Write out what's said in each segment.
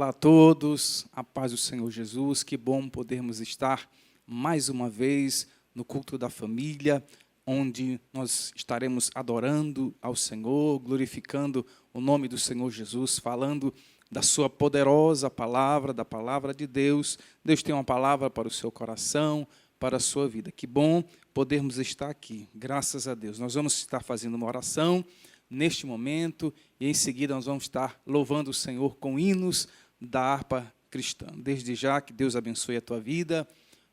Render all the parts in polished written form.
Olá a todos, a paz do Senhor Jesus, que bom podermos estar mais uma vez no culto da família, onde nós estaremos adorando ao Senhor, glorificando o nome do Senhor Jesus, falando da sua poderosa palavra, da palavra de Deus. Deus tem uma palavra para o seu coração, para a sua vida. Que bom podermos estar aqui, graças a Deus. Nós vamos estar fazendo uma oração neste momento, e em seguida nós vamos estar louvando o Senhor com hinos da harpa cristã. Desde já, que Deus abençoe a tua vida,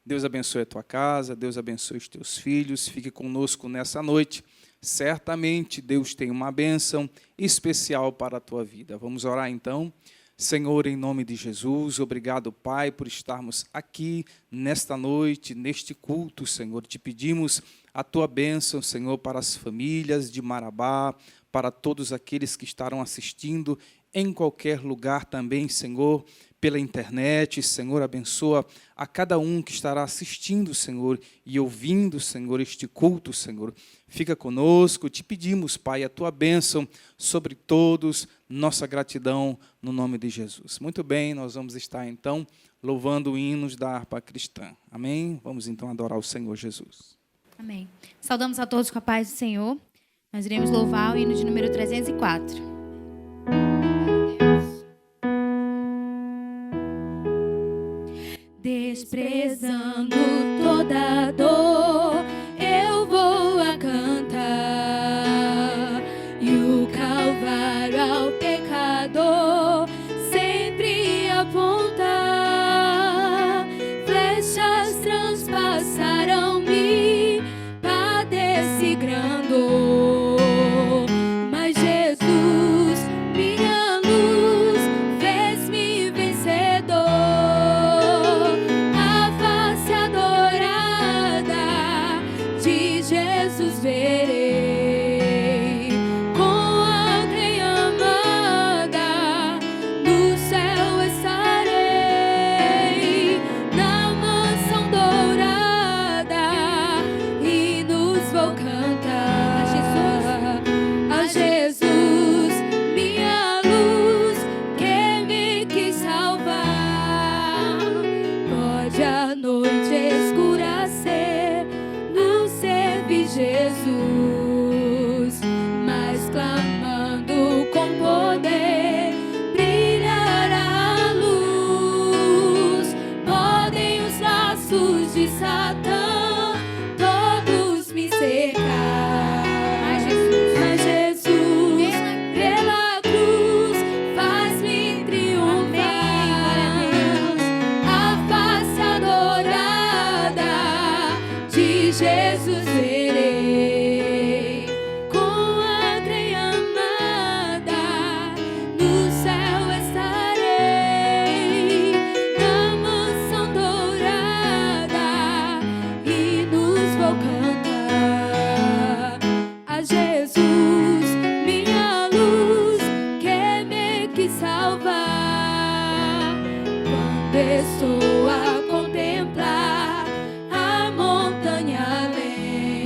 Deus abençoe a tua casa, Deus abençoe os teus filhos, fique conosco nessa noite. Certamente Deus tem uma bênção especial para a tua vida. Vamos orar então. Senhor, em nome de Jesus, obrigado, Pai, por estarmos aqui nesta noite, neste culto, Senhor. Te pedimos a tua bênção, Senhor, para as famílias de Marabá, para todos aqueles que estarão assistindo em qualquer lugar também, Senhor, pela internet. Senhor, abençoa a cada um que estará assistindo, Senhor, e ouvindo, Senhor, este culto, Senhor. Fica conosco, te pedimos, Pai, a tua bênção sobre todos, nossa gratidão no nome de Jesus. Muito bem, nós vamos estar então louvando hinos da harpa cristã. Amém? Vamos então adorar o Senhor Jesus. Amém. Saudamos a todos com a paz do Senhor. Nós iremos louvar o hino de número 304. Desprezando toda dor, eu vou a cantar, e o Calvário ao pecador sempre apontar. Flechas transpassaram-me, padeci grande dor, mas Jesus, minha luz, fez-me vencedor. A face adorada de Jesus verei, com a quem amada no céu estarei, na mansão dourada, hinos vou cantar. A Jesus, minha luz, que me quis salvar. Pode a noite escurecer, não serve Jesus, mas clamando com poder brilhará a luz. Podem os laços de Satã todos me cercar, mas Jesus, pela cruz, faz-me triunfar. A face adorada de Jesus verei, com a quem amada no céu estarei, na mansão dourada, hinos vou cantar. A Jesus, minha luz, que me quis salvar. Quando estou a contemplar a montanha além,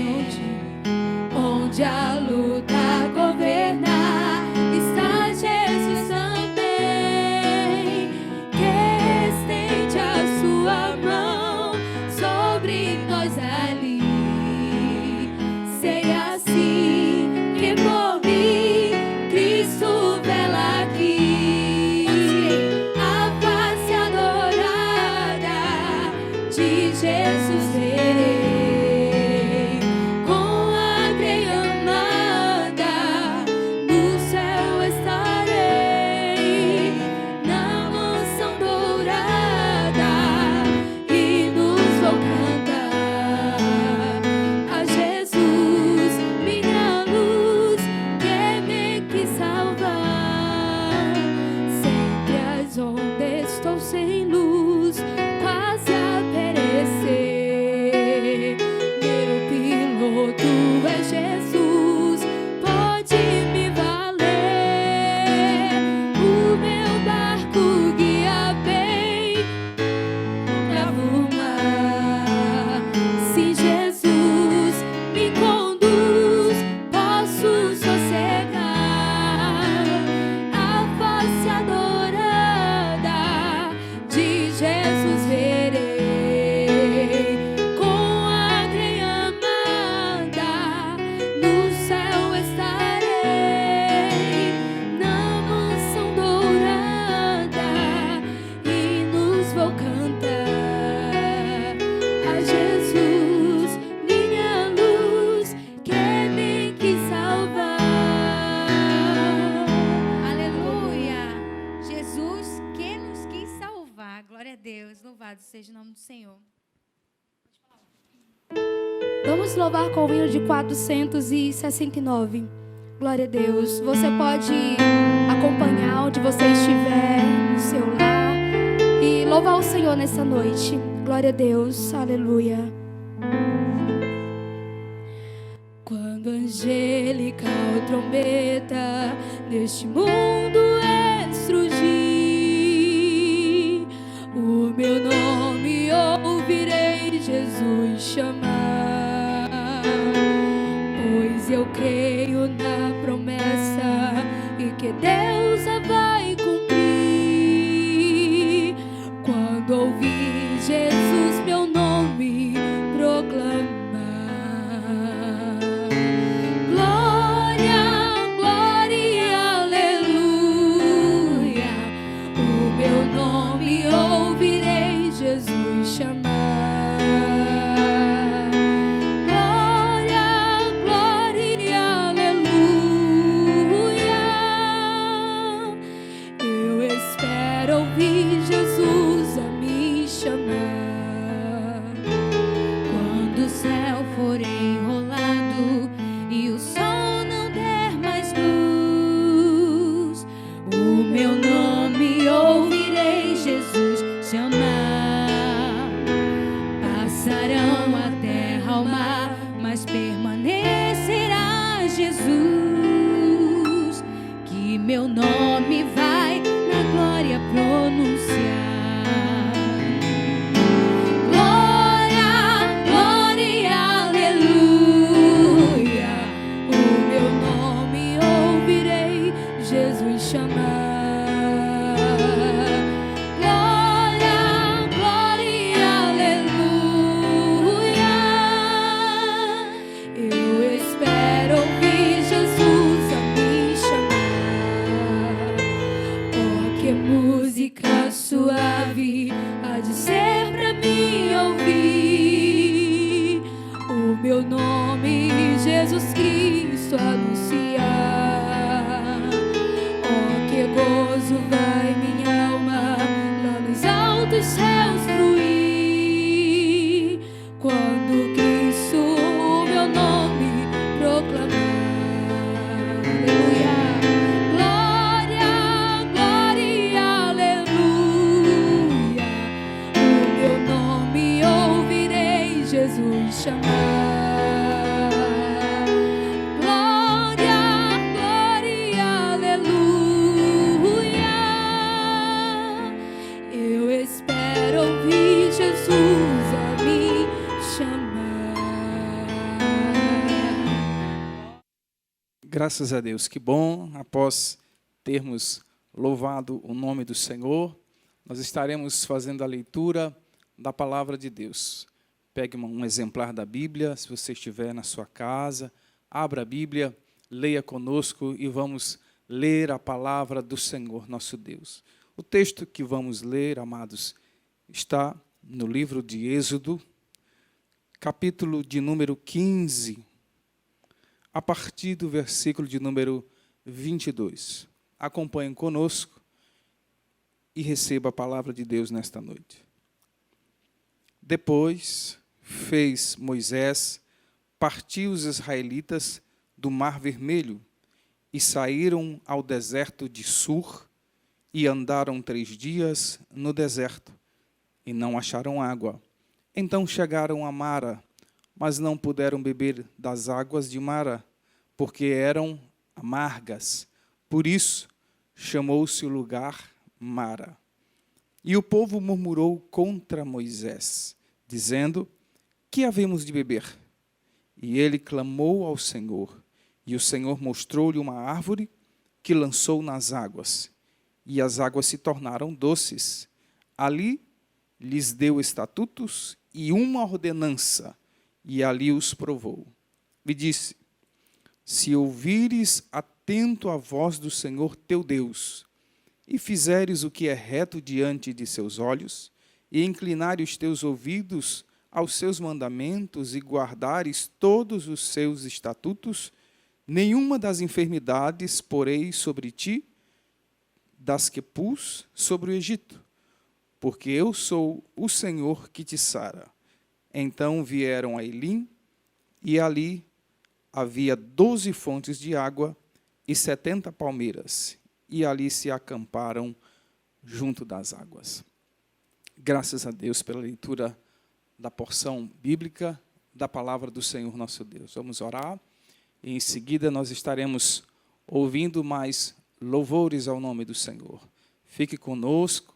Senhor. Vamos louvar com o hino de 469. Glória a Deus. Você pode acompanhar onde você estiver, no seu lar, e louvar o Senhor nessa noite. Glória a Deus. Aleluia. Quando angelical trombeta neste mundo estrugir, o meu nome ouvirei Jesus chamar, pois eu creio na promessa e que Deus a vai cumprir. Quando ouvir Jesus meu nome proclamar, ouvirei Jesus chamar. Glória, glória, aleluia. Eu espero ouvir Jesus a me chamar. Quando o céu for enrolado e o sol não der mais luz, o meu nome ouvirei Jesus chamar. Passarão a terra ao mar, mas permanecerá Jesus, que meu nome vai na glória pronunciar. Glória, glória, aleluia. O meu nome ouvirei Jesus chamar. Suave há de ser pra mim ouvir o meu nome, Jesus Cristo, anunciar. Oh, que gozo vai minha alma lá nos altos céus fruir, quando Cristo o meu nome proclamar. Aleluia. Jesus chamar. Glória, glória, aleluia. Eu espero ouvir Jesus a me chamar. Graças a Deus, que bom, após termos louvado o nome do Senhor, nós estaremos fazendo a leitura da palavra de Deus. Pegue um exemplar da Bíblia, se você estiver na sua casa, abra a Bíblia, leia conosco e vamos ler a palavra do Senhor nosso Deus. O texto que vamos ler, amados, está no livro de Êxodo, capítulo de número 15, a partir do versículo de número 22. Acompanhem conosco e receba a palavra de Deus nesta noite. Depois fez Moisés partir os israelitas do Mar Vermelho e saíram ao deserto de Sur e andaram 3 dias no deserto e não acharam água. Então chegaram a Mara, mas não puderam beber das águas de Mara, porque eram amargas. Por isso chamou-se o lugar Mara. E o povo murmurou contra Moisés, dizendo: que havemos de beber? E ele clamou ao Senhor, e o Senhor mostrou-lhe uma árvore que lançou nas águas, e as águas se tornaram doces. Ali lhes deu estatutos e uma ordenança, e ali os provou. E disse: se ouvires atento a voz do Senhor teu Deus, e fizeres o que é reto diante de seus olhos, e inclinares os teus ouvidos aos seus mandamentos e guardares todos os seus estatutos, nenhuma das enfermidades porei sobre ti, das que pus sobre o Egito, porque eu sou o Senhor que te sara. Então vieram a Elim, e ali havia 12 fontes de água e 70 palmeiras, e ali se acamparam junto das águas. Graças a Deus pela leitura da porção bíblica da palavra do Senhor nosso Deus. Vamos orar, e em seguida nós estaremos ouvindo mais louvores ao nome do Senhor. Fique conosco,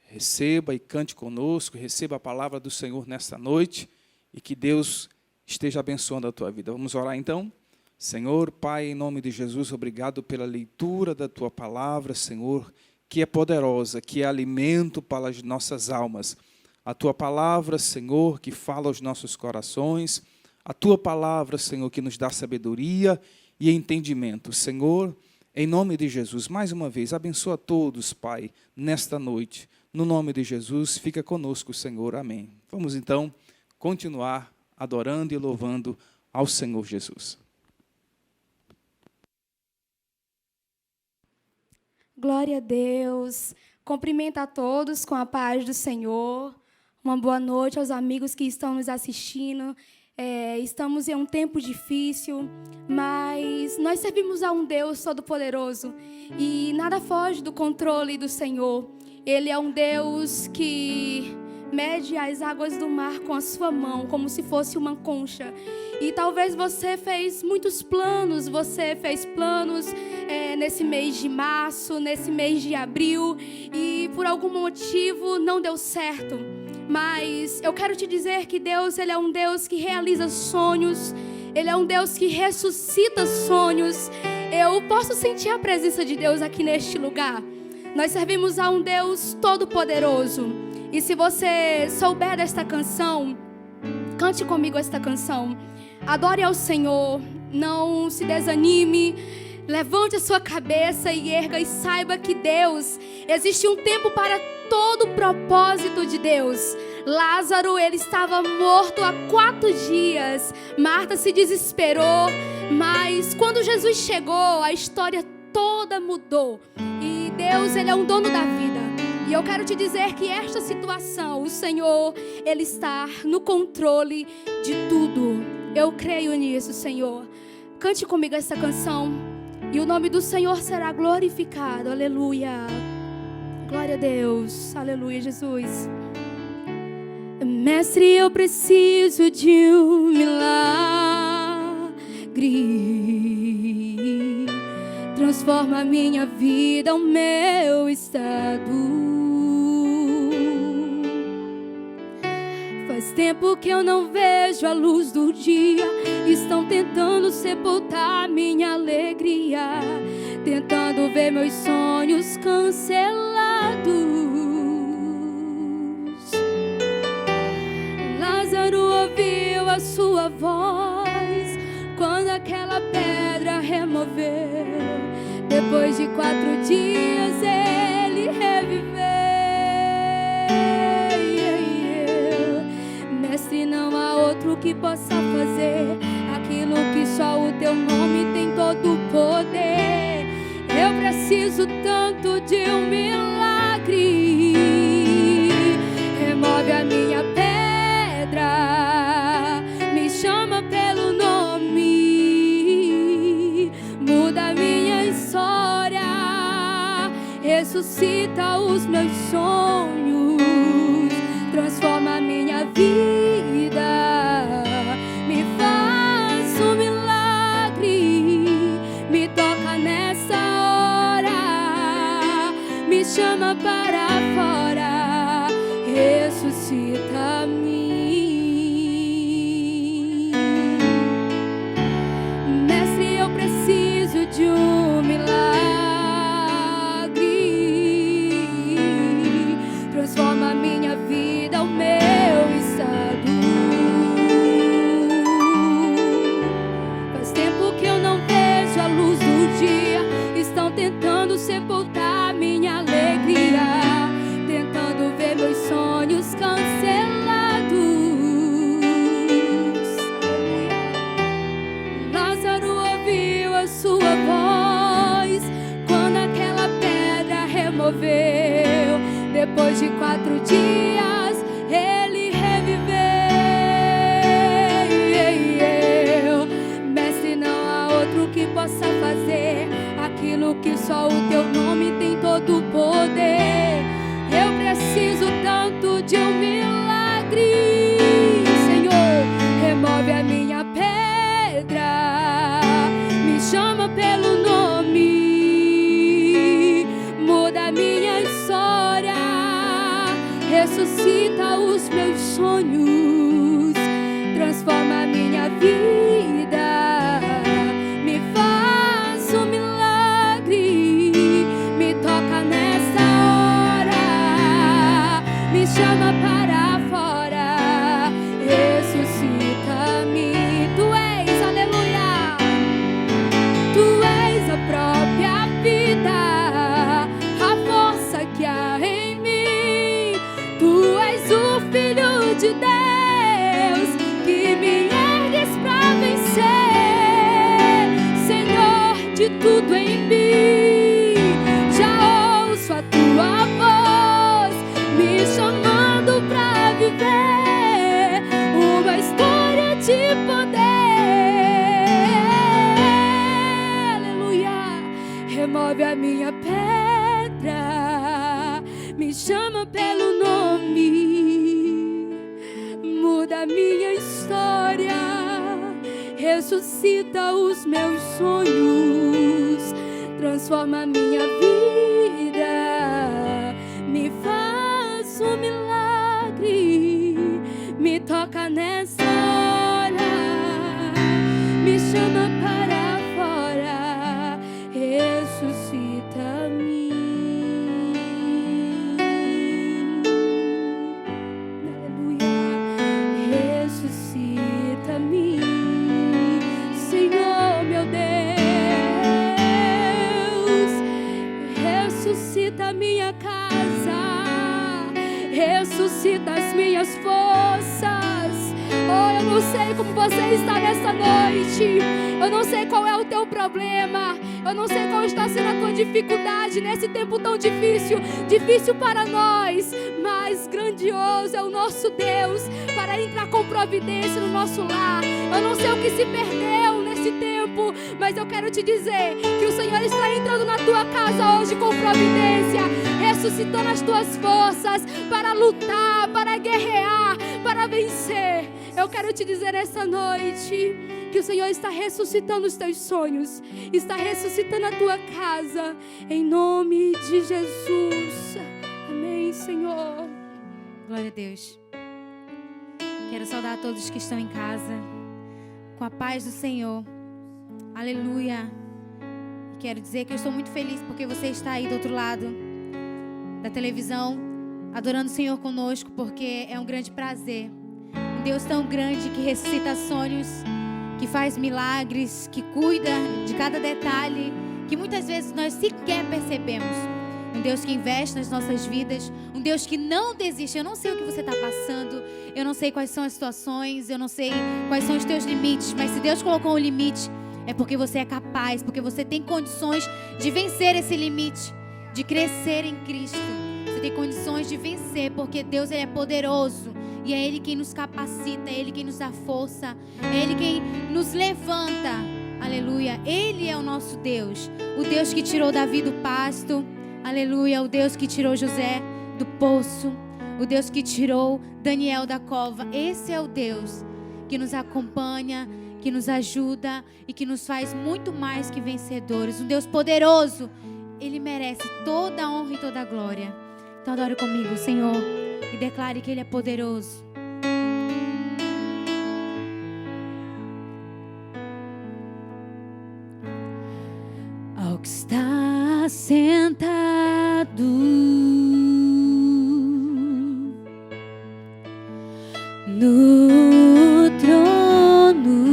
receba e cante conosco, receba a palavra do Senhor nesta noite, e que Deus esteja abençoando a tua vida. Vamos orar então? Senhor, Pai, em nome de Jesus, obrigado pela leitura da tua palavra, Senhor, que é poderosa, que é alimento para as nossas almas. A tua palavra, Senhor, que fala aos nossos corações, a tua palavra, Senhor, que nos dá sabedoria e entendimento. Senhor, em nome de Jesus, mais uma vez, abençoa todos, Pai, nesta noite. No nome de Jesus, fica conosco, Senhor. Amém. Vamos então continuar adorando e louvando ao Senhor Jesus. Glória a Deus. Cumprimento a todos com a paz do Senhor. Uma boa noite aos amigos que estão nos assistindo. Estamos em um tempo difícil, mas nós servimos a um Deus Todo-Poderoso e nada foge do controle do Senhor. Ele é um Deus que mede as águas do mar com a sua mão, como se fosse uma concha. E talvez você fez muitos planos, nesse mês de março, nesse mês de abril, e por algum motivo não deu certo. Mas eu quero te dizer que Deus, Ele é um Deus que realiza sonhos, Ele é um Deus que ressuscita sonhos. Eu posso sentir a presença de Deus aqui neste lugar. Nós servimos a um Deus Todo-Poderoso. E se você souber desta canção, cante comigo esta canção. Adore ao Senhor, não se desanime, levante a sua cabeça e erga e saiba que Deus, existe um tempo para todo o propósito de Deus. Lázaro, ele estava morto há 4 dias. Marta se desesperou, mas quando Jesus chegou, a história toda mudou. E Deus, Ele é um dono da vida. E eu quero te dizer que esta situação, o Senhor, Ele está no controle de tudo. Eu creio nisso, Senhor. Cante comigo essa canção e o nome do Senhor será glorificado. Aleluia. Glória a Deus. Aleluia, Jesus. Mestre, eu preciso de um milagre. Transforma a minha vida, o meu estado. Faz tempo que eu não vejo a luz do dia. Estão tentando sepultar minha alegria, tentando ver meus sonhos cancelados. Lázaro ouviu a sua voz quando aquela pedra removeu. Depois de 4 dias ele reviveu. Mestre, não há outro que possa fazer aquilo que só o teu nome tem todo o poder. Eu preciso tanto de um milagre. Remove a minha pedra, me chama pelo nome, muda a minha história, ressuscita os meus sonhos, transforma a minha vida, me faz um milagre, me toca nessa hora, me chama para fora, ressuscita-me. Mestre, eu preciso de um milagre, transforma a minha vida, o meu estado. Faz tempo que eu não vejo a luz do dia. Estão tentando sepultar minha alegria, 4 dias ele reviveu. Mestre, não há outro que possa fazer aquilo que só o teu nome tem todo o poder. Eu preciso tanto de um milagre, Senhor. Remove a minha pedra, me chama pelo nome, muda a minha história, ressuscita os meus sonhos, transforma a minha vida, me faz um milagre, me toca nessa hora, me chama para fora, ressuscita-me. Tu és, aleluia, tu és a própria vida, a força que há em mim. Tu és o Filho de Deus que me ergues pra vencer, Senhor de tudo em mim. Já ouço a tua voz me chamando pra viver uma história de poder. Aleluia. Remove a minha pedra, me chama pelo nome, muda a minha história, ressuscita os meus sonhos, transforma a minha vida, me faz um milagre, me toca nessa hora, me chama para fora, ressuscita-me. Ressuscita-me, Senhor meu Deus. Ressuscita a minha casa, ressuscita as minhas forças. Oh, eu não sei como você está nessa noite, eu não sei qual é o teu problema, eu não sei qual está sendo a tua dificuldade nesse tempo tão difícil para nós, mas grandioso é o nosso Deus para entrar com providência no nosso lar. Eu não sei o que se perdeu nesse tempo, mas eu quero te dizer que o Senhor está entrando na tua casa hoje com providência, ressuscitando as tuas forças para lutar, para guerrear, para vencer. Eu quero te dizer nessa noite que o Senhor está ressuscitando os teus sonhos, está ressuscitando a tua casa, em nome de Jesus. Amém, Senhor. Glória a Deus. Quero saudar a todos que estão em casa com a paz do Senhor. Aleluia. Quero dizer que eu estou muito feliz porque você está aí do outro lado da televisão, adorando o Senhor conosco, porque é um grande prazer. Um Deus tão grande que ressuscita sonhos, que faz milagres, que cuida de cada detalhe, que muitas vezes nós sequer percebemos. Um Deus que investe nas nossas vidas, um Deus que não desiste. Eu não sei o que você está passando, eu não sei quais são as situações, eu não sei quais são os teus limites, mas se Deus colocou um limite, é porque você é capaz, porque você tem condições de vencer esse limite, de crescer em Cristo. Você tem condições de vencer, porque Deus, Ele é poderoso. E é Ele quem nos capacita, é Ele quem nos dá força, é Ele quem nos levanta. Aleluia. Ele é o nosso Deus. O Deus que tirou Davi do pasto. Aleluia. O Deus que tirou José do poço. O Deus que tirou Daniel da cova. Esse é o Deus que nos acompanha, que nos ajuda e que nos faz muito mais que vencedores. Um Deus poderoso. Ele merece toda a honra e toda a glória. Então adore comigo, Senhor, e declare que Ele é poderoso. Ao que está sentado no trono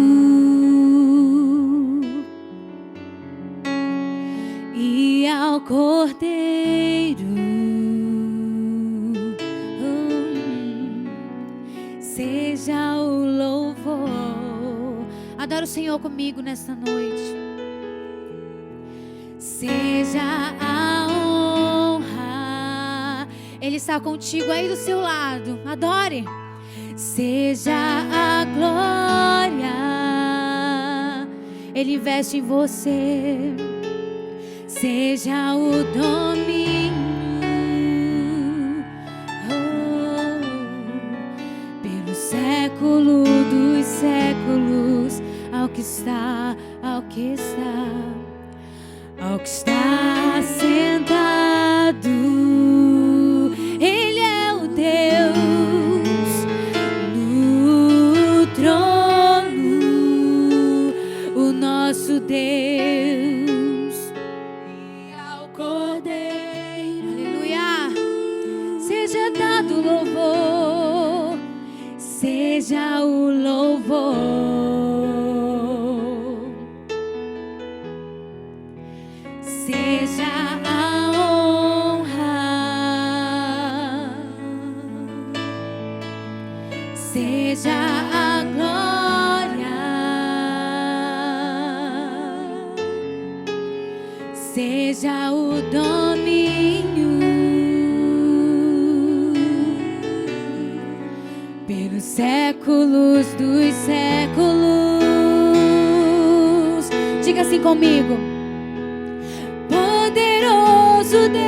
e ao Cordeiro seja o louvor. Adora o Senhor comigo nessa noite. Seja a honra Ele está contigo aí do seu lado. Adore. Seja a glória, Ele investe em você. Seja o domínio, pelo século dos séculos, ao que está sentado. Ele é o Deus no trono, o nosso Deus, e ao Cordeiro, aleluia, seja dado louvor, seja o louvor. Seja a honra, seja a glória, seja o domínio, pelos séculos dos séculos. Diga assim comigo. Poderoso Deus,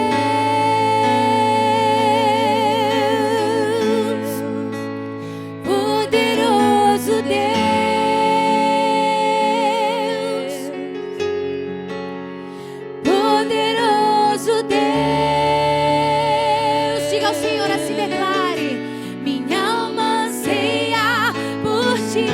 poderoso Deus, poderoso Deus. Diga ao Senhor assim, declare: minha alma anseia por ti.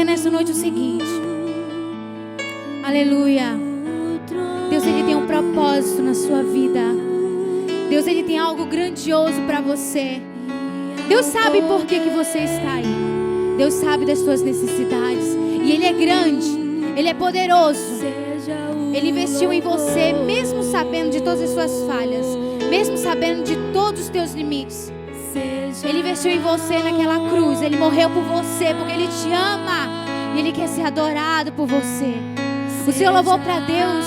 Nessa noite o seguinte, aleluia, Deus, Ele tem um propósito na sua vida. Deus, Ele tem algo grandioso para você. Deus sabe por que você está aí. Deus sabe das suas necessidades. E Ele é grande, Ele é poderoso. Ele investiu em você, mesmo sabendo de todas as suas falhas, mesmo sabendo de todos os teus limites. Ele investiu em você naquela cruz. Ele morreu por você porque Ele te ama e Ele quer ser adorado por você. O seu louvor para Deus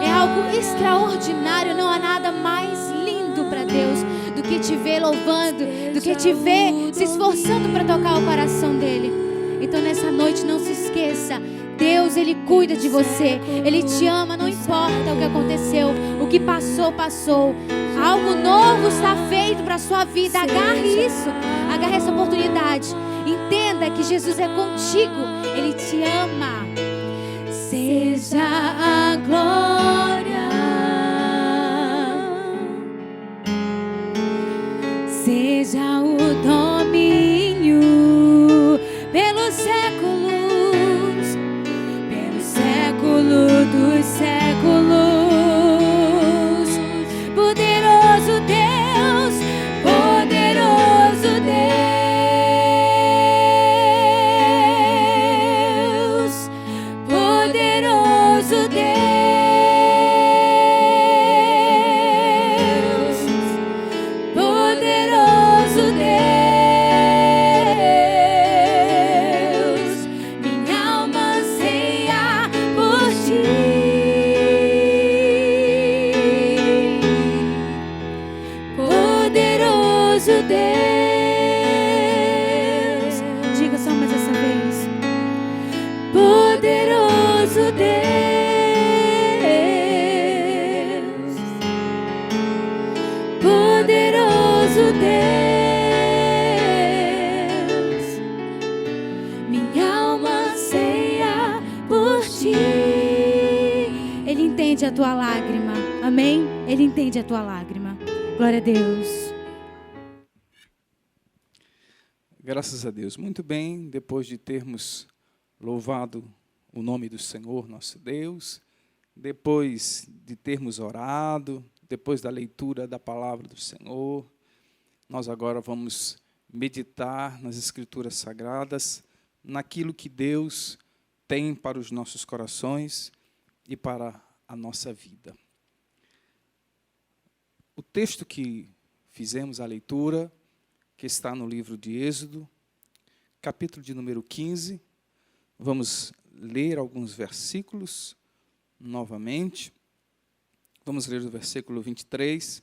é algo extraordinário. Não há nada mais lindo para Deus do que te ver louvando, do que te ver se esforçando para tocar o coração dEle. Então nessa noite não se esqueça, Deus, Ele cuida de você, Ele te ama, não importa o que aconteceu, o que passou, passou. Algo novo está feito para a sua vida. Agarre isso, agarre essa oportunidade. Entenda que Jesus é contigo, Ele te ama. Seja a glória, seja o domínio pelos séculos, pelo século dos séculos. Poderoso Deus, poderoso Deus, poderoso Deus, poderoso Deus, minha alma anseia por ti. Poderoso Deus, diga só mais essa vez. Poderoso Deus, poderoso Deus, minha alma anseia por ti. Ele entende a tua lágrima, amém? Ele entende a tua lágrima. Glória a Deus. Graças a Deus. Muito bem, depois de termos louvado o nome do Senhor nosso Deus. Depois de termos orado, depois da leitura da palavra do Senhor, nós agora vamos meditar nas Escrituras Sagradas, naquilo que Deus tem para os nossos corações e para a nossa vida. O texto que fizemos a leitura, que está no livro de Êxodo, capítulo de número 15, vamos ler alguns versículos novamente. Vamos ler do versículo 23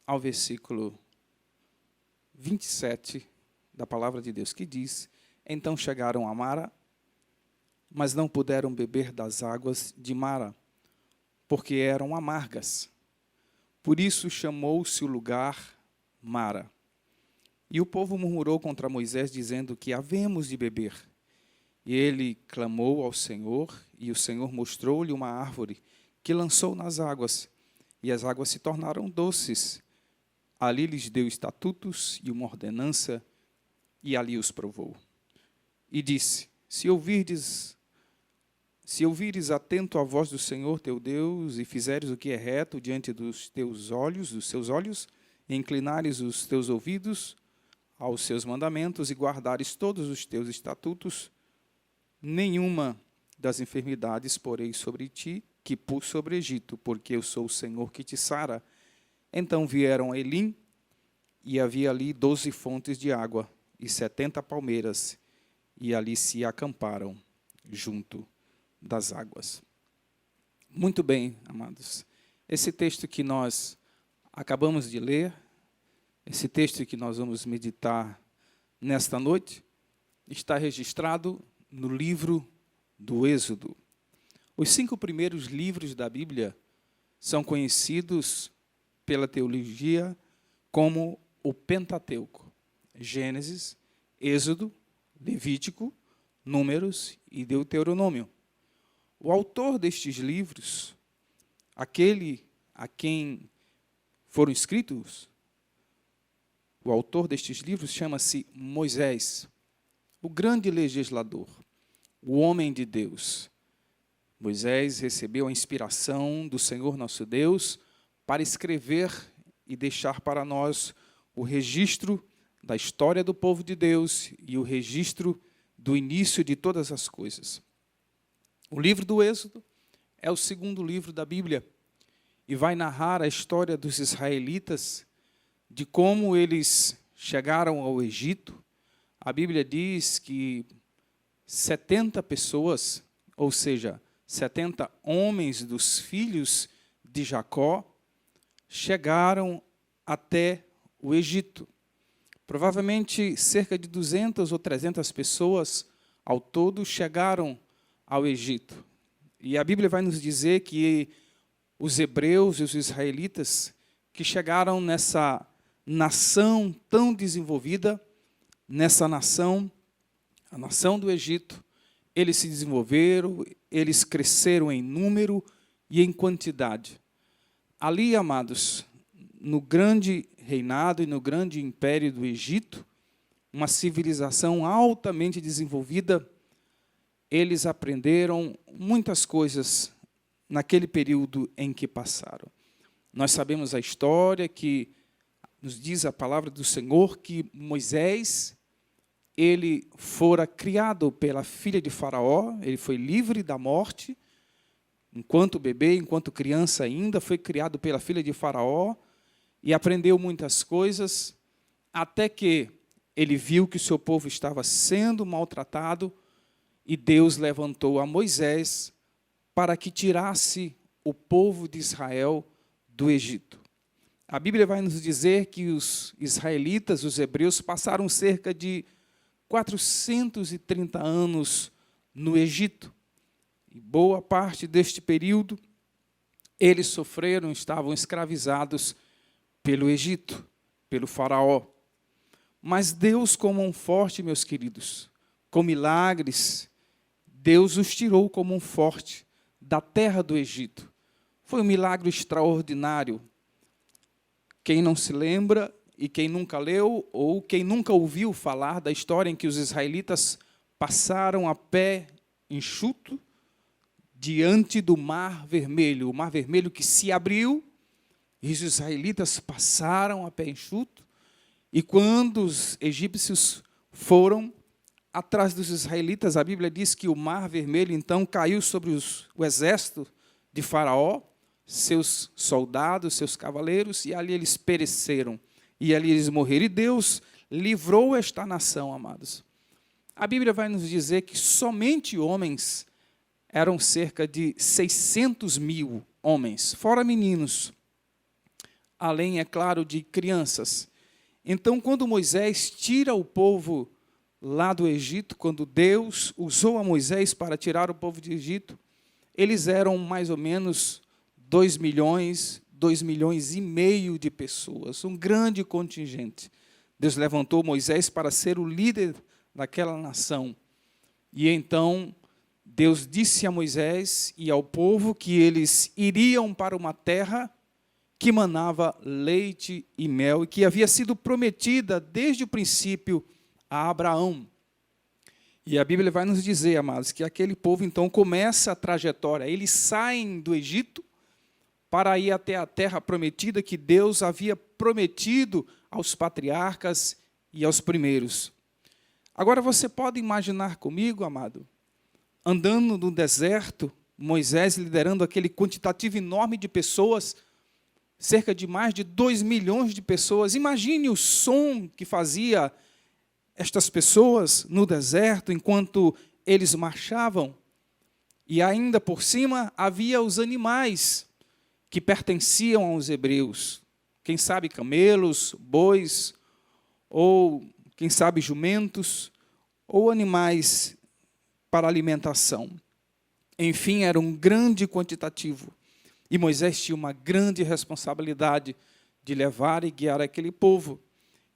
ao versículo 27 da palavra de Deus, que diz: Então chegaram a Mara, mas não puderam beber das águas de Mara, porque eram amargas. Por isso chamou-se o lugar Mara. E o povo murmurou contra Moisés, dizendo: Que havemos de beber? E ele clamou ao Senhor, e o Senhor mostrou-lhe uma árvore, que lançou nas águas, e as águas se tornaram doces. Ali lhes deu estatutos e uma ordenança, e ali os provou. E disse: Se ouvires atento à voz do Senhor teu Deus, e fizeres o que é reto diante dos seus olhos, e inclinares os teus ouvidos aos seus mandamentos, e guardares todos os teus estatutos, nenhuma das enfermidades porei sobre ti, que pus sobre o Egito, porque eu sou o Senhor que te sara. Então vieram a Elim, e havia ali 12 fontes de água, e 70 palmeiras, e ali se acamparam junto das águas. Muito bem, amados. Esse texto que nós acabamos de ler, esse texto que nós vamos meditar nesta noite, está registrado no livro do Êxodo. Os 5 primeiros livros da Bíblia são conhecidos pela teologia como o Pentateuco: Gênesis, Êxodo, Levítico, Números e Deuteronômio. O autor destes livros, aquele a quem foram escritos, o autor destes livros chama-se Moisés, o grande legislador, o homem de Deus. Moisés recebeu a inspiração do Senhor nosso Deus para escrever e deixar para nós o registro da história do povo de Deus e o registro do início de todas as coisas. O livro do Êxodo é o 2º livro da Bíblia e vai narrar a história dos israelitas, de como eles chegaram ao Egito. A Bíblia diz que 70 pessoas, ou seja, 70 homens dos filhos de Jacó, chegaram até o Egito. Provavelmente cerca de 200 ou 300 pessoas ao todo chegaram ao Egito. E a Bíblia vai nos dizer que os hebreus e os israelitas que chegaram nessa nação tão desenvolvida, nessa nação, a nação do Egito, eles se desenvolveram, eles cresceram em número e em quantidade. Ali, amados, no grande reinado e no grande império do Egito, uma civilização altamente desenvolvida, eles aprenderam muitas coisas naquele período em que passaram. Nós sabemos a história que nos diz a palavra do Senhor que Moisés, ele fora criado pela filha de Faraó, ele foi livre da morte, enquanto bebê, enquanto criança ainda, foi criado pela filha de Faraó e aprendeu muitas coisas, até que ele viu que o seu povo estava sendo maltratado e Deus levantou a Moisés para que tirasse o povo de Israel do Egito. A Bíblia vai nos dizer que os israelitas, os hebreus, passaram cerca de 430 anos no Egito. E boa parte deste período, eles sofreram, estavam escravizados pelo Egito, pelo faraó. Mas Deus, com mão forte, meus queridos, com milagres, Deus os tirou com mão forte da terra do Egito. Foi um milagre extraordinário. Quem não se lembra, e quem nunca leu, ou quem nunca ouviu falar da história em que os israelitas passaram a pé enxuto diante do Mar Vermelho. O Mar Vermelho que se abriu, e os israelitas passaram a pé enxuto. E quando os egípcios foram atrás dos israelitas, a Bíblia diz que o Mar Vermelho, então, caiu sobre o exército de Faraó, seus soldados, seus cavaleiros, e ali eles pereceram. E ali eles morreram. E Deus livrou esta nação, amados. A Bíblia vai nos dizer que somente homens, eram cerca de 600 mil homens, fora meninos, além, é claro, de crianças. Então, quando Moisés tira o povo lá do Egito, quando Deus usou a Moisés para tirar o povo do Egito, eles eram mais ou menos 2 milhões e meio de pessoas, um grande contingente. Deus levantou Moisés para ser o líder daquela nação. E então Deus disse a Moisés e ao povo que eles iriam para uma terra que manava leite e mel, e que havia sido prometida desde o princípio a Abraão. E a Bíblia vai nos dizer, amados, que aquele povo então começa a trajetória. Eles saem do Egito para ir até a terra prometida que Deus havia prometido aos patriarcas e aos primeiros. Agora você pode imaginar comigo, amado, andando no deserto, Moisés liderando aquele quantitativo enorme de pessoas, cerca de mais de 2 milhões de pessoas. Imagine o som que fazia estas pessoas no deserto enquanto eles marchavam. E ainda por cima havia os animais que pertenciam aos hebreus. Quem sabe camelos, bois, ou quem sabe jumentos, ou animais para alimentação. Enfim, era um grande quantitativo. E Moisés tinha uma grande responsabilidade de levar e guiar aquele povo.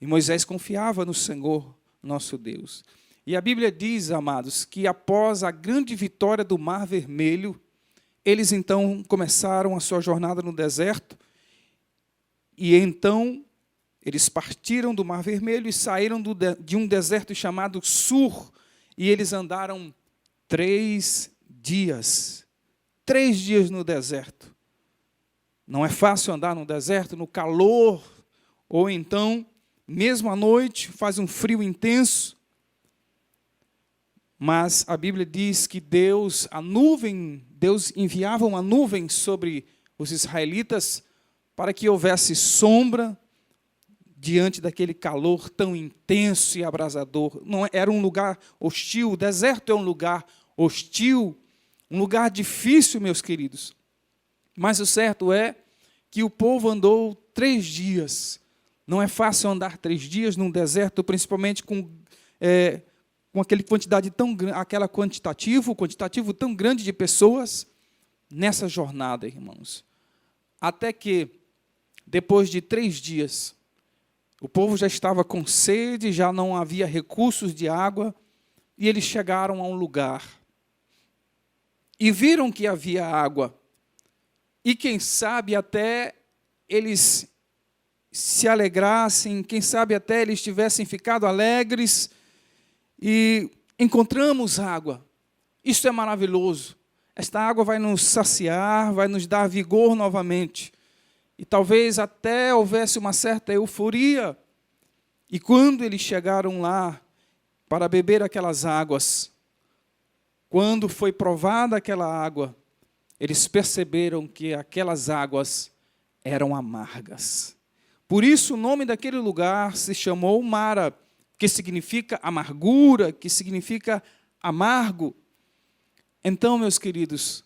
E Moisés confiava no Senhor, nosso Deus. E a Bíblia diz, amados, que após a grande vitória do Mar Vermelho, eles então começaram a sua jornada no deserto. E então eles partiram do Mar Vermelho e saíram de um deserto chamado Sur. E eles andaram 3 dias. 3 dias no deserto. Não é fácil andar no deserto, no calor, ou então, mesmo à noite, faz um frio intenso. Mas a Bíblia diz que Deus enviava uma nuvem sobre os israelitas para que houvesse sombra diante daquele calor tão intenso e abrasador. Não era um lugar hostil, o deserto é um lugar hostil, um lugar difícil, meus queridos. Mas o certo é que o povo andou 3 dias. Não é fácil andar 3 dias num deserto, principalmente com aquele quantitativo tão grande de pessoas nessa jornada, irmãos. Até que, depois de 3 dias, o povo já estava com sede, já não havia recursos de água, e eles chegaram a um lugar. E viram que havia água. E quem sabe até eles se alegrassem, quem sabe até eles tivessem ficado alegres, e encontramos água. Isso é maravilhoso. Esta água vai nos saciar, vai nos dar vigor novamente. E talvez até houvesse uma certa euforia. E quando eles chegaram lá para beber aquelas águas, quando foi provada aquela água, eles perceberam que aquelas águas eram amargas. Por isso o nome daquele lugar se chamou Mara, que significa amargura, que significa amargo. Então, meus queridos,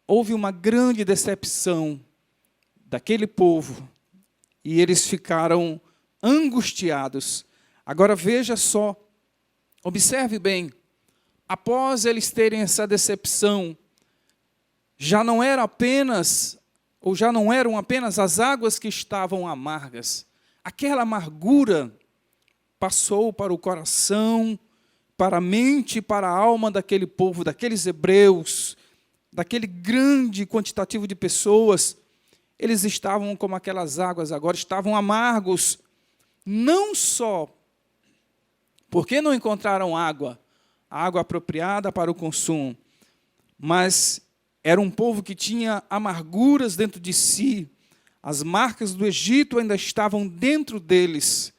houve uma grande decepção daquele povo e eles ficaram angustiados. Agora veja só, observe bem, após eles terem essa decepção, já não eram apenas as águas que estavam amargas. Aquela amargura passou para o coração, para a mente, para a alma daquele povo, daqueles hebreus, daquele grande quantitativo de pessoas. Eles estavam como aquelas águas agora, estavam amargos, não só porque não encontraram água, a água apropriada para o consumo. Mas era um povo que tinha amarguras dentro de si. As marcas do Egito ainda estavam dentro deles.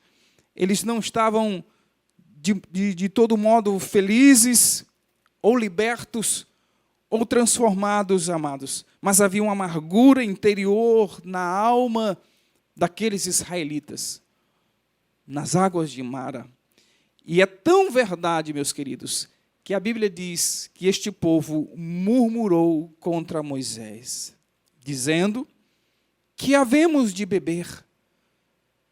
Eles não estavam, de todo modo, felizes, ou libertos, ou transformados, amados. Mas havia uma amargura interior na alma daqueles israelitas, nas águas de Mara. E é tão verdade, meus queridos, que a Bíblia diz que este povo murmurou contra Moisés, dizendo: que havemos de beber?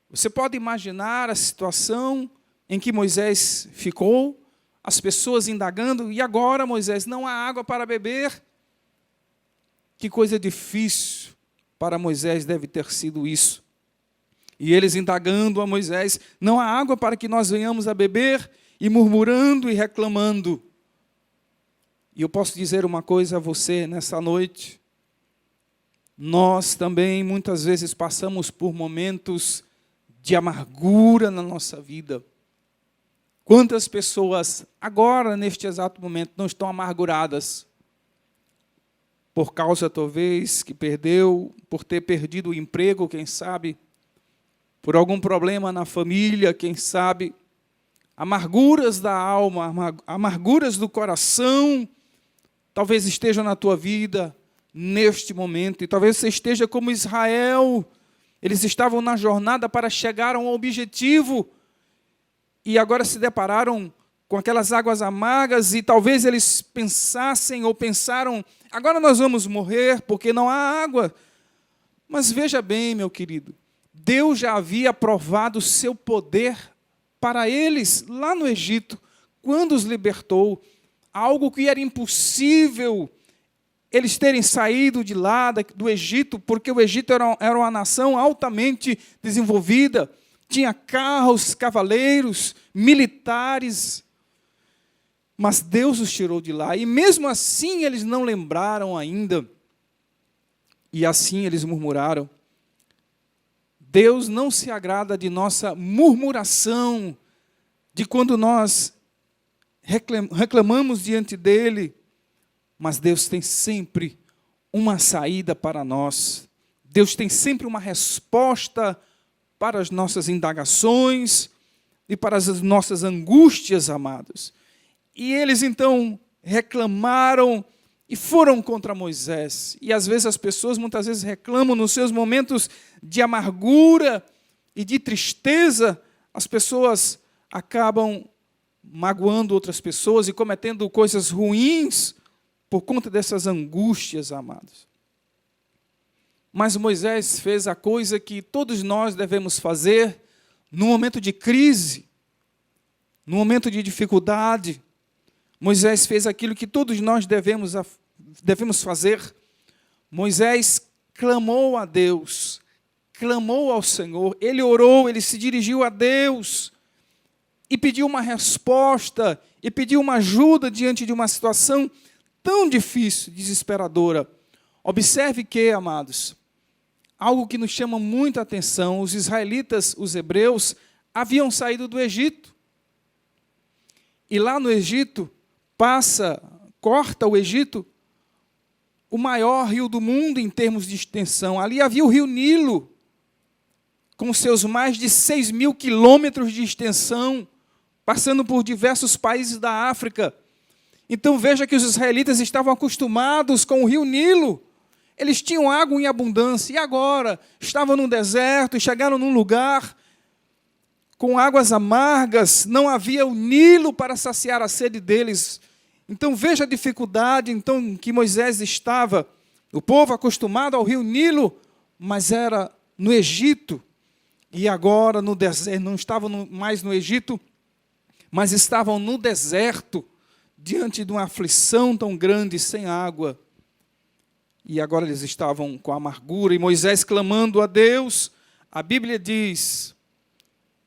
Você pode imaginar a situação em que Moisés ficou, as pessoas indagando: e agora, Moisés, não há água para beber? Que coisa difícil para Moisés deve ter sido isso. E eles indagando a Moisés: não há água para que nós venhamos a beber? E murmurando e reclamando. E eu posso dizer uma coisa a você nessa noite: nós também muitas vezes passamos por momentos de amargura na nossa vida. Quantas pessoas agora, neste exato momento, não estão amarguradas? Por causa, talvez, que perdeu, por ter perdido o emprego, quem sabe, por algum problema na família, quem sabe, amarguras da alma, amarguras do coração, talvez estejam na tua vida neste momento, e talvez você esteja como Israel. Eles estavam na jornada para chegar a um objetivo, e agora se depararam com aquelas águas amargas, e talvez eles pensassem ou pensaram: agora nós vamos morrer porque não há água. Mas veja bem, meu querido, Deus já havia provado o seu poder para eles lá no Egito, quando os libertou, algo que era impossível eles terem saído de lá, do Egito, porque o Egito era uma nação altamente desenvolvida, tinha carros, cavaleiros, militares, mas Deus os tirou de lá, e mesmo assim eles não lembraram ainda, e assim eles murmuraram. Deus não se agrada de nossa murmuração, de quando nós reclamamos diante dEle, mas Deus tem sempre uma saída para nós. Deus tem sempre uma resposta para as nossas indagações e para as nossas angústias, amados. E eles então reclamaram e foram contra Moisés. E às vezes as pessoas muitas vezes reclamam nos seus momentos de amargura e de tristeza. As pessoas acabam magoando outras pessoas e cometendo coisas ruins por conta dessas angústias, amados. Mas Moisés fez a coisa que todos nós devemos fazer no momento de crise, no momento de dificuldade. Moisés fez aquilo que todos nós devemos fazer. Moisés clamou a Deus, clamou ao Senhor, ele orou, ele se dirigiu a Deus e pediu uma resposta, e pediu uma ajuda diante de uma situação tão difícil, desesperadora. Observe que, amados, algo que nos chama muita atenção: os israelitas, os hebreus, haviam saído do Egito. E lá no Egito, corta o Egito, o maior rio do mundo em termos de extensão. Ali havia o rio Nilo, com seus mais de 6.000 quilômetros de extensão, passando por diversos países da África. Então veja que os israelitas estavam acostumados com o rio Nilo. Eles tinham água em abundância. E agora? Estavam no deserto e chegaram num lugar com águas amargas. Não havia o Nilo para saciar a sede deles. Então veja a dificuldade então, que Moisés estava. O povo acostumado ao rio Nilo, mas era no Egito. E agora no deserto, não estavam mais no Egito, mas estavam no deserto, diante de uma aflição tão grande, sem água. E agora eles estavam com amargura, e Moisés clamando a Deus. A Bíblia diz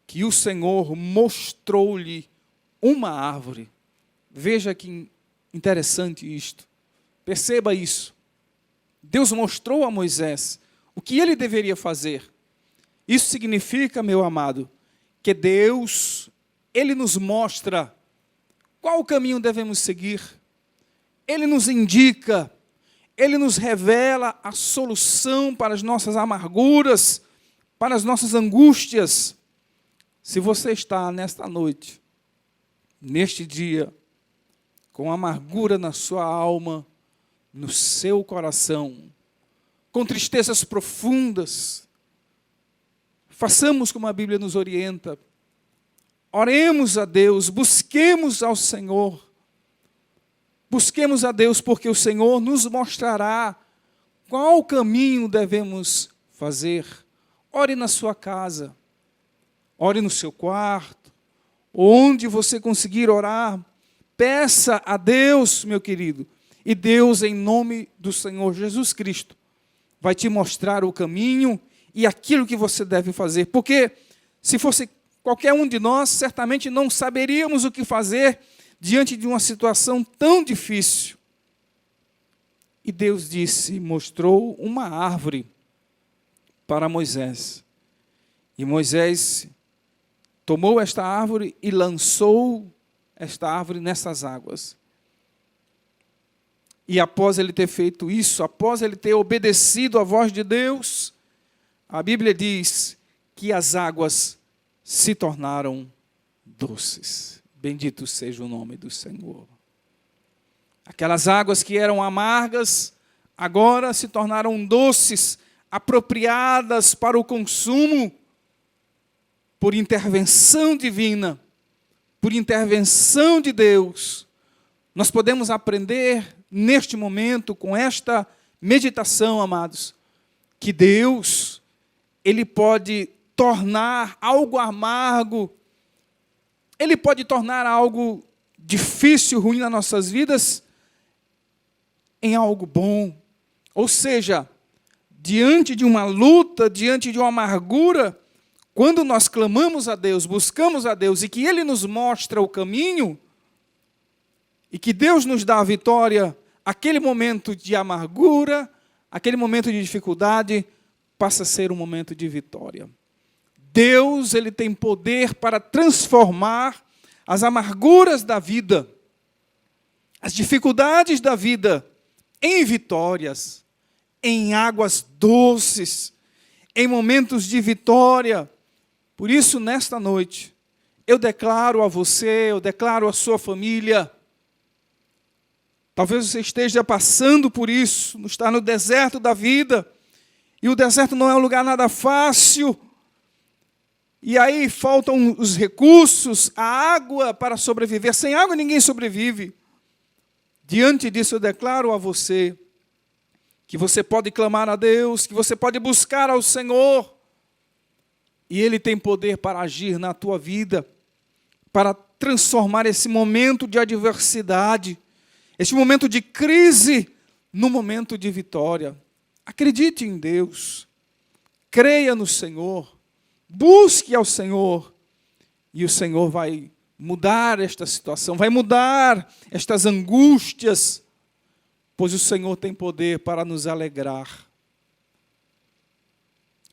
que o Senhor mostrou-lhe uma árvore. Veja que interessante isto. Perceba isso. Deus mostrou a Moisés o que ele deveria fazer. Isso significa, meu amado, que Deus, Ele nos mostra qual caminho devemos seguir. Ele nos indica, Ele nos revela a solução para as nossas amarguras, para as nossas angústias. Se você está nesta noite, neste dia, com amargura na sua alma, no seu coração, com tristezas profundas, façamos como a Bíblia nos orienta. Oremos a Deus, busquemos ao Senhor. Busquemos a Deus, porque o Senhor nos mostrará qual caminho devemos fazer. Ore na sua casa, ore no seu quarto, onde você conseguir orar, peça a Deus, meu querido, e Deus, em nome do Senhor Jesus Cristo, vai te mostrar o caminho e aquilo que você deve fazer. Porque se fosse qualquer um de nós, certamente não saberíamos o que fazer diante de uma situação tão difícil. E Deus disse, mostrou uma árvore para Moisés. E Moisés tomou esta árvore e lançou esta árvore nessas águas. E após ele ter feito isso, após ele ter obedecido à voz de Deus, a Bíblia diz que as águas se tornaram doces. Bendito seja o nome do Senhor. Aquelas águas que eram amargas, agora se tornaram doces, apropriadas para o consumo, por intervenção divina, por intervenção de Deus. Nós podemos aprender neste momento, com esta meditação, amados, que Deus, Ele pode tornar algo amargo, Ele pode tornar algo difícil, ruim nas nossas vidas, em algo bom. Ou seja, diante de uma luta, diante de uma amargura, quando nós clamamos a Deus, buscamos a Deus, e que Ele nos mostra o caminho, e que Deus nos dá a vitória, aquele momento de amargura, aquele momento de dificuldade, passa a ser um momento de vitória. Deus, Ele tem poder para transformar as amarguras da vida, as dificuldades da vida, em vitórias, em águas doces, em momentos de vitória. Por isso, nesta noite, eu declaro a você, eu declaro à sua família, talvez você esteja passando por isso, está no deserto da vida, e o deserto não é um lugar nada fácil, e aí faltam os recursos, a água para sobreviver. Sem água ninguém sobrevive. Diante disso eu declaro a você, que você pode clamar a Deus, que você pode buscar ao Senhor, e Ele tem poder para agir na tua vida, para transformar esse momento de adversidade, este momento de crise, no momento de vitória. Acredite em Deus, creia no Senhor, busque ao Senhor, e o Senhor vai mudar esta situação, vai mudar estas angústias, pois o Senhor tem poder para nos alegrar.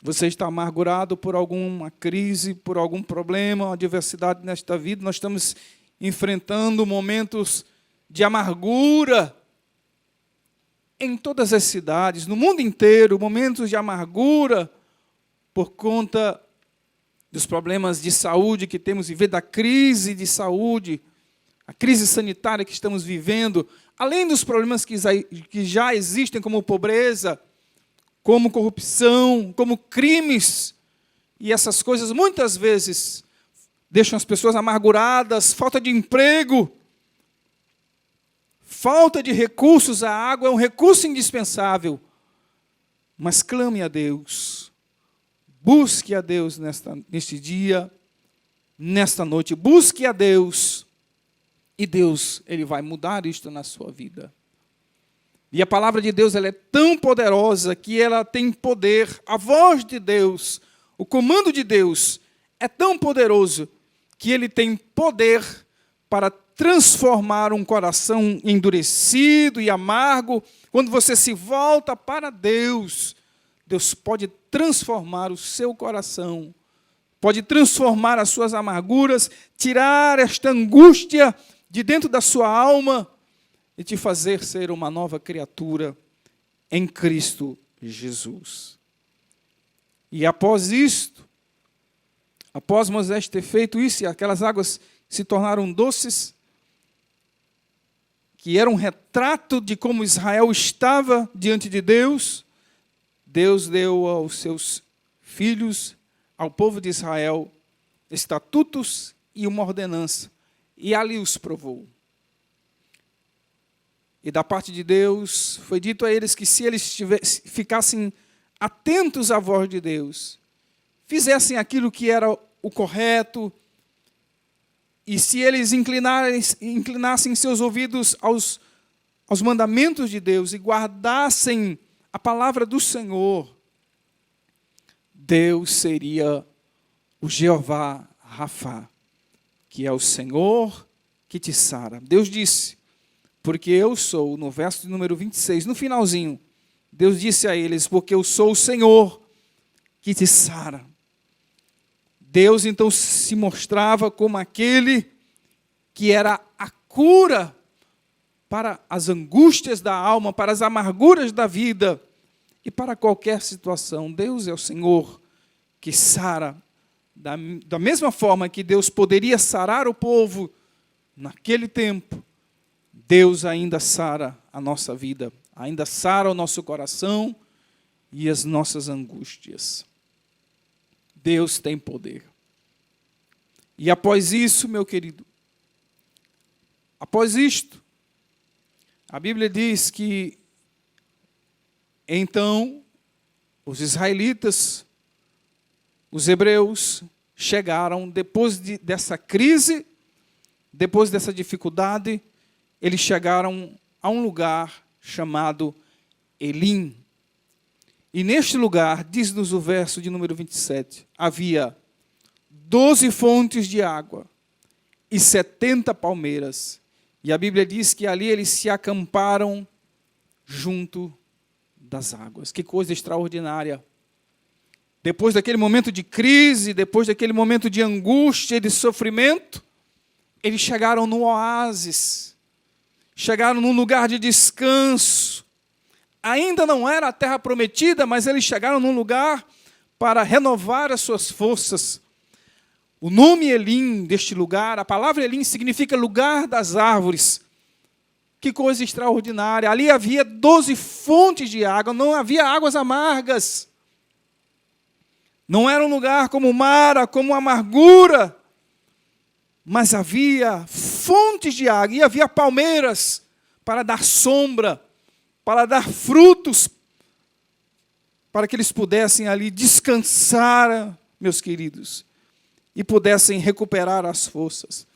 Você está amargurado por alguma crise, por algum problema, uma adversidade nesta vida. Nós estamos enfrentando momentos de amargura em todas as cidades, no mundo inteiro, momentos de amargura por conta dos problemas de saúde que temos vivido, da crise de saúde, a crise sanitária que estamos vivendo, além dos problemas que já existem, como pobreza, como corrupção, como crimes, e essas coisas muitas vezes deixam as pessoas amarguradas, falta de emprego, falta de recursos. A água é um recurso indispensável, mas clame a Deus, busque a Deus neste dia, nesta noite, busque a Deus, e Deus, Ele vai mudar isto na sua vida. E a palavra de Deus, ela é tão poderosa que ela tem poder. A voz de Deus, o comando de Deus é tão poderoso que Ele tem poder para transformar um coração endurecido e amargo. Quando você se volta para Deus, Deus pode transformar o seu coração, pode transformar as suas amarguras, tirar esta angústia de dentro da sua alma e te fazer ser uma nova criatura em Cristo Jesus. E após isto, após Moisés ter feito isso, e aquelas águas se tornaram doces, que era um retrato de como Israel estava diante de Deus, Deus deu aos seus filhos, ao povo de Israel, estatutos e uma ordenança, e ali os provou. E da parte de Deus, foi dito a eles que se eles ficassem atentos à voz de Deus, fizessem aquilo que era o correto, e se eles inclinassem seus ouvidos aos mandamentos de Deus e guardassem a palavra do Senhor, Deus seria o Jeová Rafá, que é o Senhor que te sara. Deus disse, porque eu sou, no verso de número 26, no finalzinho, Deus disse a eles, porque eu sou o Senhor que te sara. Deus então se mostrava como aquele que era a cura para as angústias da alma, para as amarguras da vida e para qualquer situação. Deus é o Senhor que sara. Da mesma forma que Deus poderia sarar o povo naquele tempo, Deus ainda sara a nossa vida, ainda sara o nosso coração e as nossas angústias. Deus tem poder. E após isso, meu querido, após isto, a Bíblia diz que então os israelitas, os hebreus, chegaram depois dessa crise, depois dessa dificuldade, eles chegaram a um lugar chamado Elim. E neste lugar, diz-nos o verso de número 27, havia 12 fontes de água e 70 palmeiras. E a Bíblia diz que ali eles se acamparam junto das águas. Que coisa extraordinária. Depois daquele momento de crise, depois daquele momento de angústia e de sofrimento, eles chegaram no oásis, chegaram num lugar de descanso. Ainda não era a terra prometida, mas eles chegaram num lugar para renovar as suas forças. O nome Elim deste lugar, a palavra Elim significa lugar das árvores. Que coisa extraordinária. Ali havia 12 fontes de água, não havia águas amargas. Não era um lugar como Mara, como amargura, mas havia fontes de água e havia palmeiras para dar sombra, para dar frutos, para que eles pudessem ali descansar, meus queridos, e pudessem recuperar as forças.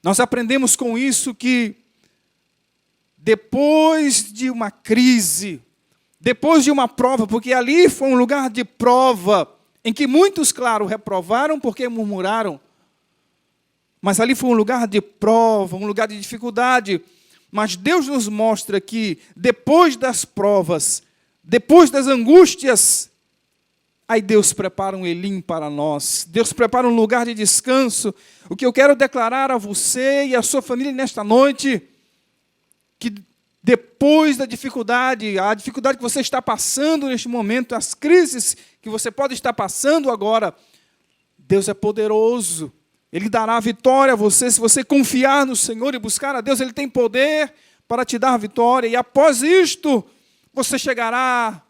Nós aprendemos com isso que depois de uma crise, depois de uma prova, porque ali foi um lugar de prova, em que muitos, claro, reprovaram porque murmuraram, mas ali foi um lugar de prova, um lugar de dificuldade. Mas Deus nos mostra que depois das provas, depois das angústias, aí Deus prepara um Elim para nós. Deus prepara um lugar de descanso. O que eu quero declarar a você e a sua família nesta noite, que depois da dificuldade, a dificuldade que você está passando neste momento, as crises que você pode estar passando agora, Deus é poderoso. Ele dará a vitória a você, se você confiar no Senhor e buscar a Deus, Ele tem poder para te dar a vitória. E após isto, você chegará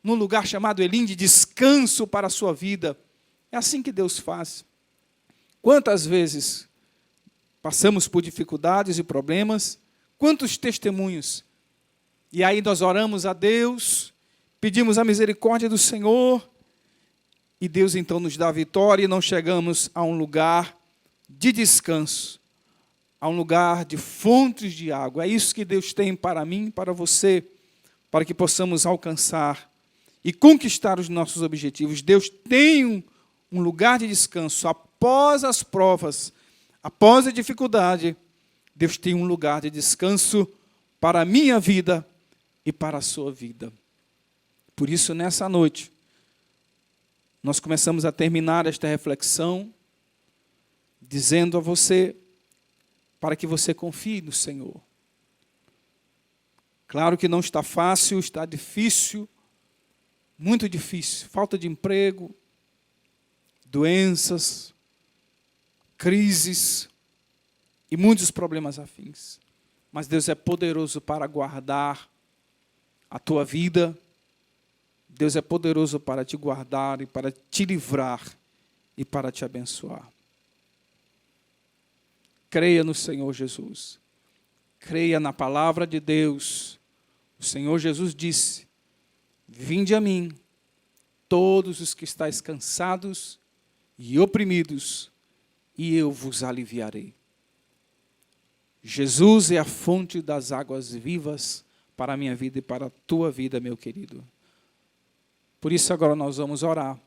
num lugar chamado Elim, de descanso para a sua vida. É assim que Deus faz. Quantas vezes passamos por dificuldades e problemas, quantos testemunhos. E aí nós oramos a Deus, pedimos a misericórdia do Senhor, e Deus então nos dá a vitória e nós chegamos a um lugar de descanso, a um lugar de fontes de água. É isso que Deus tem para mim e para você, para que possamos alcançar e conquistar os nossos objetivos. Deus tem um lugar de descanso após as provas, após a dificuldade. Deus tem um lugar de descanso para a minha vida e para a sua vida. Por isso, nessa noite, nós começamos a terminar esta reflexão dizendo a você para que você confie no Senhor. Claro que não está fácil, está difícil, muito difícil. Falta de emprego, doenças, crises e muitos problemas afins. Mas Deus é poderoso para guardar a tua vida. Deus é poderoso para te guardar e para te livrar e para te abençoar. Creia no Senhor Jesus. Creia na palavra de Deus. O Senhor Jesus disse: vinde a mim, todos os que estáis cansados e oprimidos, e eu vos aliviarei. Jesus é a fonte das águas vivas para a minha vida e para a tua vida, meu querido. Por isso agora nós vamos orar.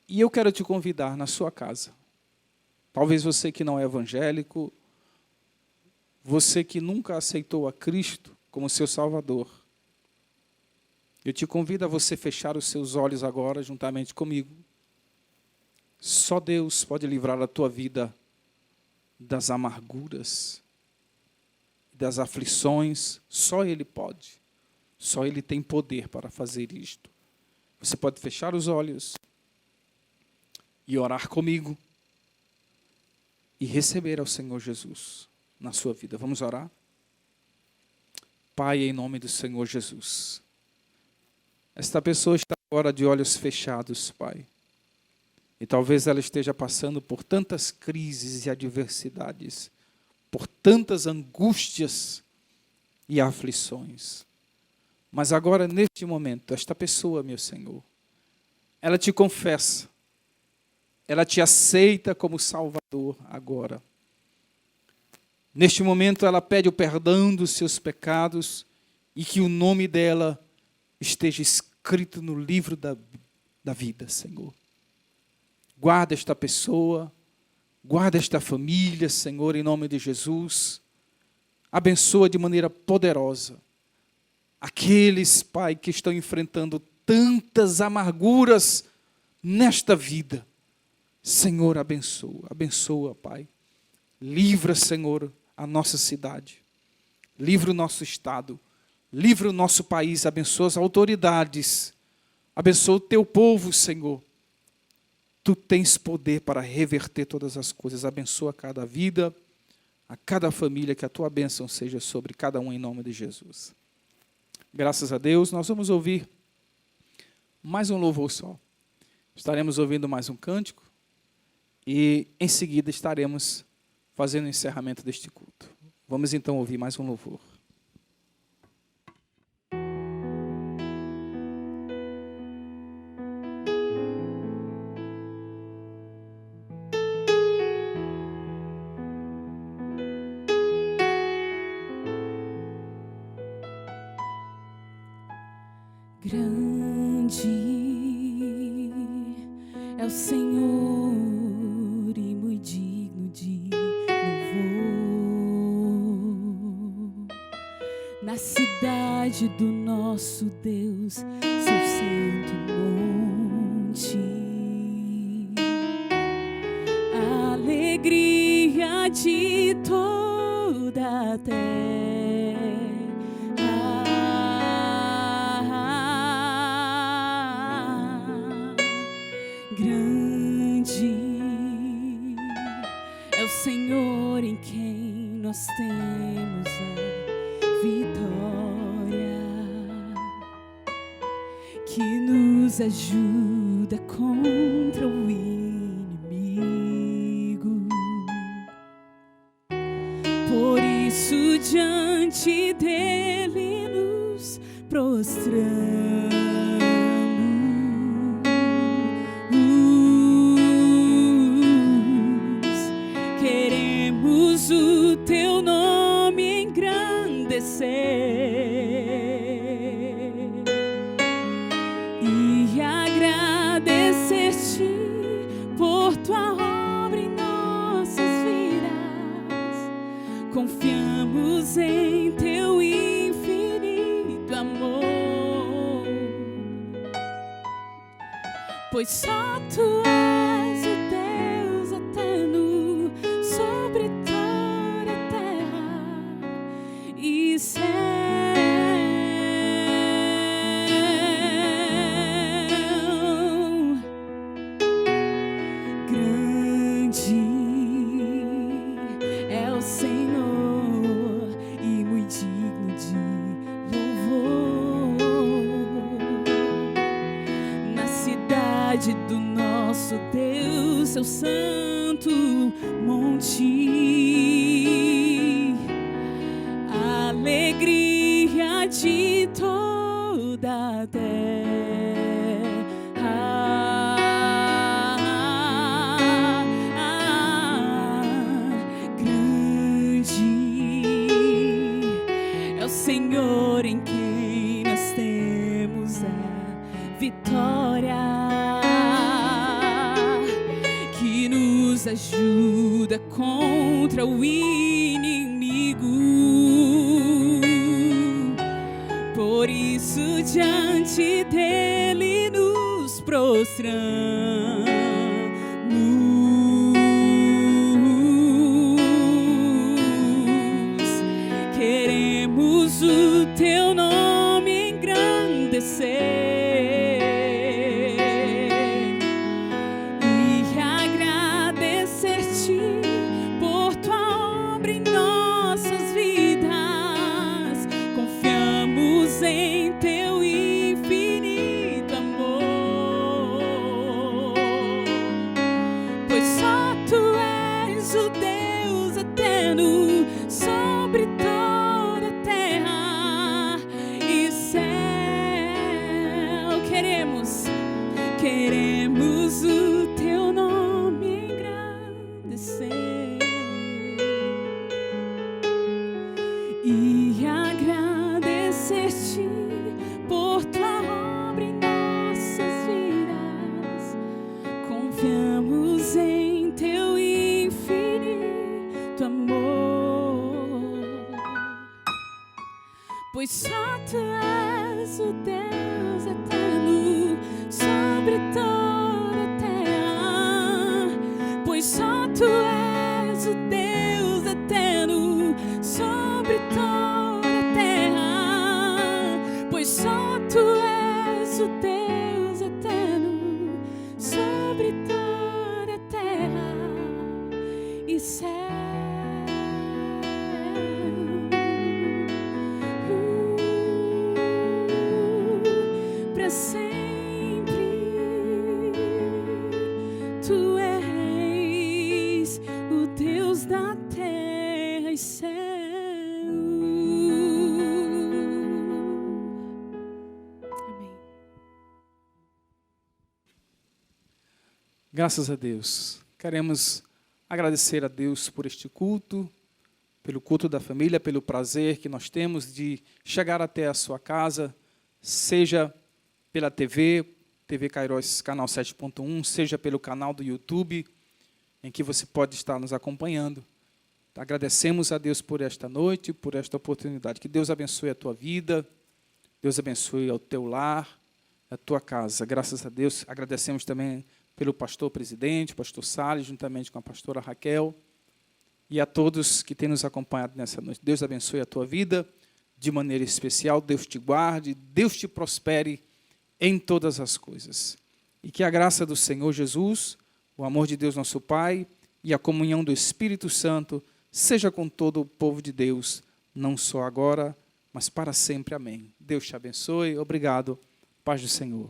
E eu quero te convidar na sua casa. Talvez você que não é evangélico, você que nunca aceitou a Cristo como seu Salvador, eu te convido a você fechar os seus olhos agora, juntamente comigo. Só Deus pode livrar a tua vida das amarguras, das aflições. Só Ele pode. Só Ele tem poder para fazer isto. Você pode fechar os olhos e orar comigo e receber ao Senhor Jesus na sua vida. Vamos orar? Pai, em nome do Senhor Jesus, esta pessoa está agora de olhos fechados, Pai. E talvez ela esteja passando por tantas crises e adversidades, por tantas angústias e aflições. Mas agora, neste momento, esta pessoa, meu Senhor, ela te confessa, ela te aceita como Salvador agora. Neste momento, ela pede o perdão dos seus pecados e que o nome dela esteja escrito no livro da vida, Senhor. Guarda esta pessoa, guarda esta família, Senhor, em nome de Jesus. Abençoa de maneira poderosa aqueles, Pai, que estão enfrentando tantas amarguras nesta vida. Senhor, abençoa, abençoa, Pai. Livra, Senhor, a nossa cidade. Livra o nosso estado. Livra o nosso país. Abençoa as autoridades. Abençoa o teu povo, Senhor. Tu tens poder para reverter todas as coisas. Abençoa cada vida, a cada família, que a tua bênção seja sobre cada um em nome de Jesus. Graças a Deus, nós vamos ouvir mais um louvor só. Estaremos ouvindo mais um cântico e em seguida estaremos fazendo o encerramento deste culto. Vamos então ouvir mais um louvor. Grande é o Senhor e muito digno de louvor. Na cidade do nosso Deus, seu santo monte, a alegria de toda a terra. Senhor, em quem nós temos a vitória, que nos ajuda contra o inimigo. Por isso, diante dele nos prostramos. O teu nome engrandecer e agradecer-te por tua obra em nossas vidas. Confiamos em teu infinito amor, pois só tu és o Deus eterno, majestade do nosso Deus, seu santo monte, alegria de toda a terra. Senhor, em quem nós temos a vitória, que nos ajuda contra o inimigo. Por isso diante dele nos prostramos. Queremos o teu nome engrandecer e agradecer-te por tua obra em nossas vidas. Confiamos em teu infinito amor, pois só tu és o Deus eterno sobre toda a terra e céu. Queremos o teu nome engrandecer e agradecer-te por tua obra em nossas vidas. Confiamos em teu infinito amor, pois só tu és o Deus eterno sobre toda a terra. Pois só tu és o Deus eterno sobre toda a terra. Pois só tu és o Deus eterno sobre toda a terra e céu. Para sempre tu és o Deus da terra e céu. Amém. Graças a Deus. Queremos agradecer a Deus por este culto, pelo culto da família, pelo prazer que nós temos de chegar até a sua casa, seja pela TV Kairos, canal 7.1, seja pelo canal do YouTube, em que você pode estar nos acompanhando. Agradecemos a Deus por esta noite, por esta oportunidade. Que Deus abençoe a tua vida, Deus abençoe o teu lar, a tua casa. Graças a Deus, agradecemos também pelo pastor presidente, pastor Salles, juntamente com a pastora Raquel, e a todos que têm nos acompanhado nessa noite. Deus abençoe a tua vida de maneira especial, Deus te guarde, Deus te prospere em todas as coisas. E que a graça do Senhor Jesus, o amor de Deus nosso Pai e a comunhão do Espírito Santo seja com todo o povo de Deus, não só agora, mas para sempre. Amém. Deus te abençoe. Obrigado. Paz do Senhor.